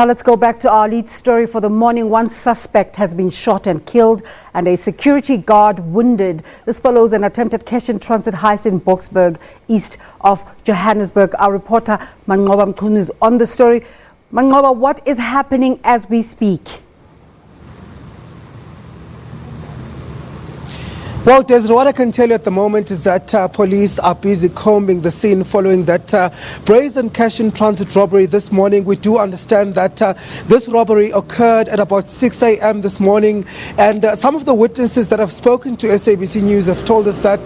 Now let's go back to our lead story for the morning. One suspect has been shot and killed and a security guard wounded. This follows an attempted cash and transit heist in Boksburg, east of Johannesburg. Our reporter Manqoba Mchunu is on the story. Manqoba, what is happening as we speak? Well, Desiree, what I can tell you at the moment is that police are busy combing the scene following that brazen cash-in-transit robbery this morning. We do understand that this robbery occurred at about 6 a.m. this morning, and some of the witnesses that have spoken to SABC News have told us that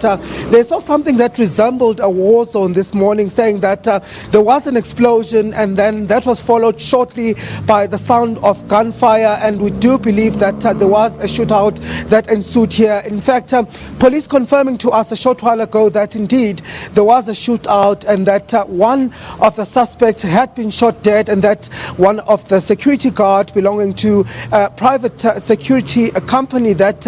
they saw something that resembled a war zone this morning, saying that there was an explosion and then that was followed shortly by the sound of gunfire, and we do believe that there was a shootout that ensued here. In fact, police confirming to us a short while ago that indeed there was a shootout and that one of the suspects had been shot dead, and that one of the security guard belonging to a private security company that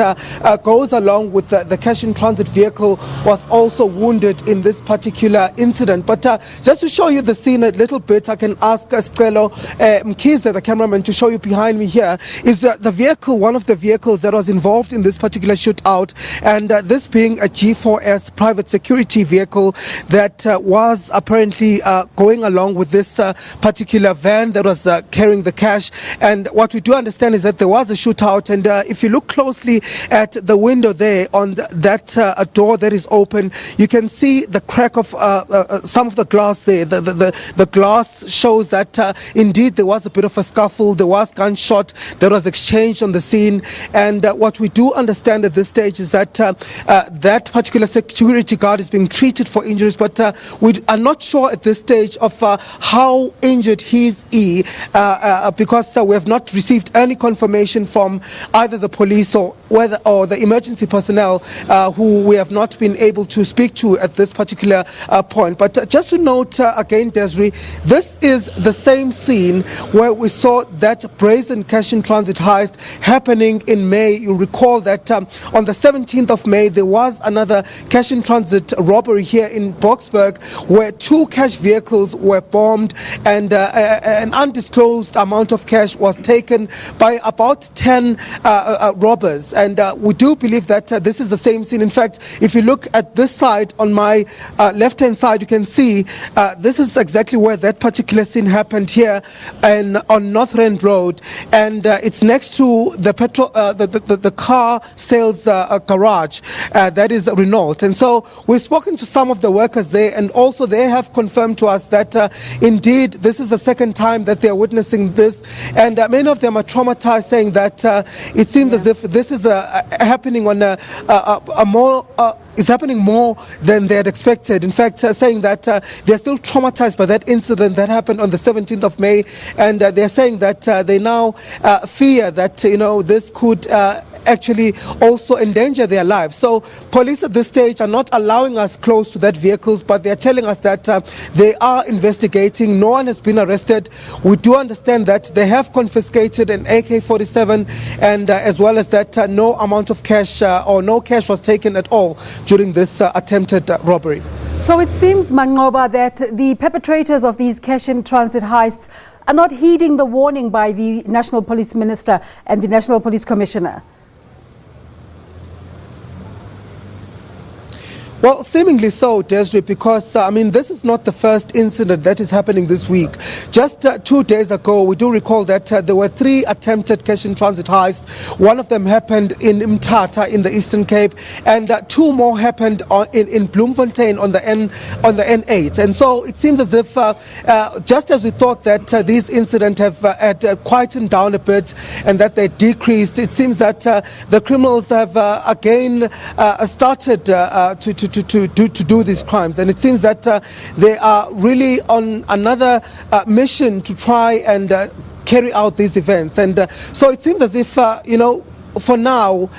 goes along with the cash-in-transit vehicle was also wounded in this particular incident. But just to show you the scene a little bit, I can ask Stelo Mkize, the cameraman, to show you behind me here is the vehicle, one of the vehicles that was involved in this particular shootout. And this being a G4S private security vehicle that was apparently going along with this particular van that was carrying the cash. And what we do understand is that there was a shootout. And if you look closely at the window there on that door that is open, you can see the crack of some of the glass there. The glass shows that indeed there was a bit of a scuffle. There was gunshot that was exchanged on the scene. And what we do understand at this stage is that that particular security guard is being treated for injuries, but we are not sure at this stage of how injured he is, because we have not received any confirmation from either the police or the emergency personnel who we have not been able to speak to at this particular point. But just to note again, Desiree, this is the same scene where we saw that brazen cash-in-transit heist happening in May. You'll recall that on the 17th of May, there was another cash-in-transit robbery here in Boksburg where two cash vehicles were bombed and an undisclosed amount of cash was taken by about 10 robbers. And we do believe that this is the same scene. In fact, if you look at this side, on my left-hand side, you can see this is exactly where that particular scene happened here on North Rand Road. And it's next to the car sales garage that is Renault. And so we've spoken to some of the workers there, and also they have confirmed to us that indeed this is the second time that they are witnessing this, and many of them are traumatized, saying that it seems as if this is happening on a more is happening more than they had expected. In fact, saying that they're still traumatized by that incident that happened on the 17th of May, and they're saying that they now fear that this could actually also endanger their lives. So police at this stage are not allowing us close to that vehicles, but they're telling us that they are investigating. No one has been arrested. We do understand that they have confiscated an AK-47, and as well as that no amount of cash or no cash was taken at all during this attempted robbery. So it seems, Manqoba, that the perpetrators of these cash-in-transit heists are not heeding the warning by the National Police Minister and the National Police Commissioner. Well, seemingly so, Desiree, because, this is not the first incident that is happening this week. Just 2 days ago, we do recall that there were 3 attempted cash-in-transit heists. One of them happened in Mthatha in the Eastern Cape, and 2 more happened in Bloemfontein on the N8. And so it seems as if, just as we thought that these incidents have quietened down a bit and that they decreased, it seems that the criminals have again started to do these crimes, and it seems that they are really on another mission to try and carry out these events. And so it seems as if for now,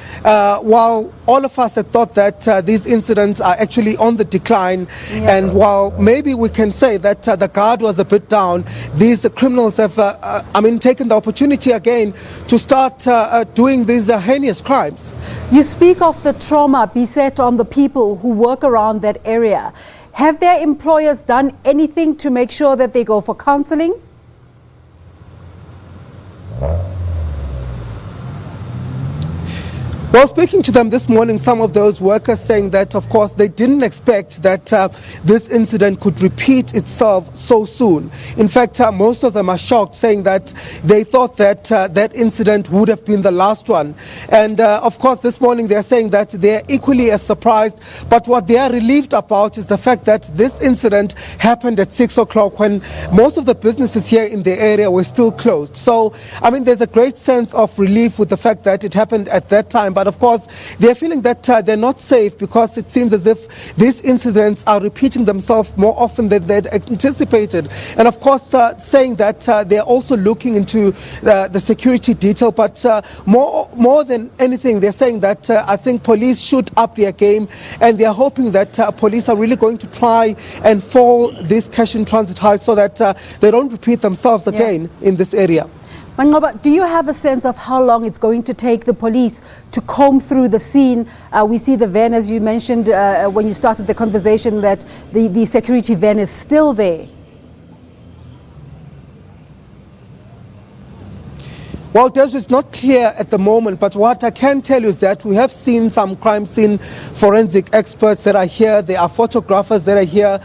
while all of us had thought that these incidents are actually on the decline, and while maybe we can say that the guard was a bit down, these criminals have taken the opportunity again to start doing these heinous crimes. You speak of the trauma beset on the people who work around that area. Have their employers done anything to make sure that they go for counseling? Well, speaking to them this morning, some of those workers saying that, of course, they didn't expect that this incident could repeat itself so soon. In fact, most of them are shocked, saying that they thought that that incident would have been the last one. And, of course, this morning they're saying that they're equally as surprised. But what they are relieved about is the fact that this incident happened at 6 o'clock when most of the businesses here in the area were still closed. So, I mean, there's a great sense of relief with the fact that it happened at that time. But of course, they're feeling that they're not safe because it seems as if these incidents are repeating themselves more often than they'd anticipated. And of course, saying that they're also looking into the security detail. But more than anything, they're saying that I think police should up their game, and they're hoping that police are really going to try and foil these cash in transit heists so that they don't repeat themselves again in this area. Manqoba, do you have a sense of how long it's going to take the police to comb through the scene? We see the van, as you mentioned when you started the conversation, that the security van is still there. Well, Des, it's not clear at the moment, but what I can tell you is that we have seen some crime scene forensic experts that are here. There are photographers that are here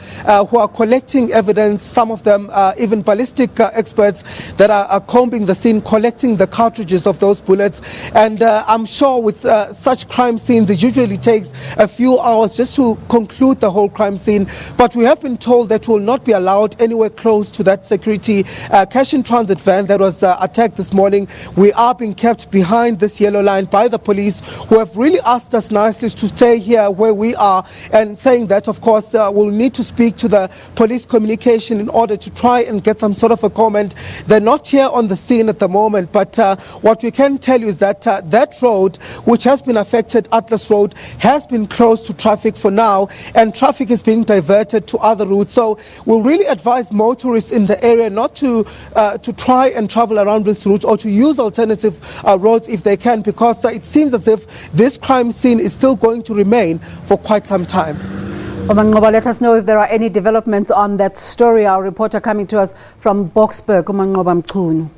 who are collecting evidence. Some of them, even ballistic experts that are combing the scene, collecting the cartridges of those bullets. And I'm sure with such crime scenes, it usually takes a few hours just to conclude the whole crime scene. But we have been told that we will not be allowed anywhere close to that security cash in transit van that was attacked this morning. We are being kept behind this yellow line by the police, who have really asked us nicely to stay here where we are, and saying that, of course, we'll need to speak to the police communication in order to try and get some sort of a comment. They're not here on the scene at the moment, but what we can tell you is that that road, which has been affected, Atlas Road, has been closed to traffic for now, and traffic is being diverted to other routes. So we'll really advise motorists in the area not to try and travel around this route or to use alternative roads if they can, because it seems as if this crime scene is still going to remain for quite some time. Manqoba, let us know if there are any developments on that story. Our reporter coming to us from Boksburg, Manqoba Mchunu.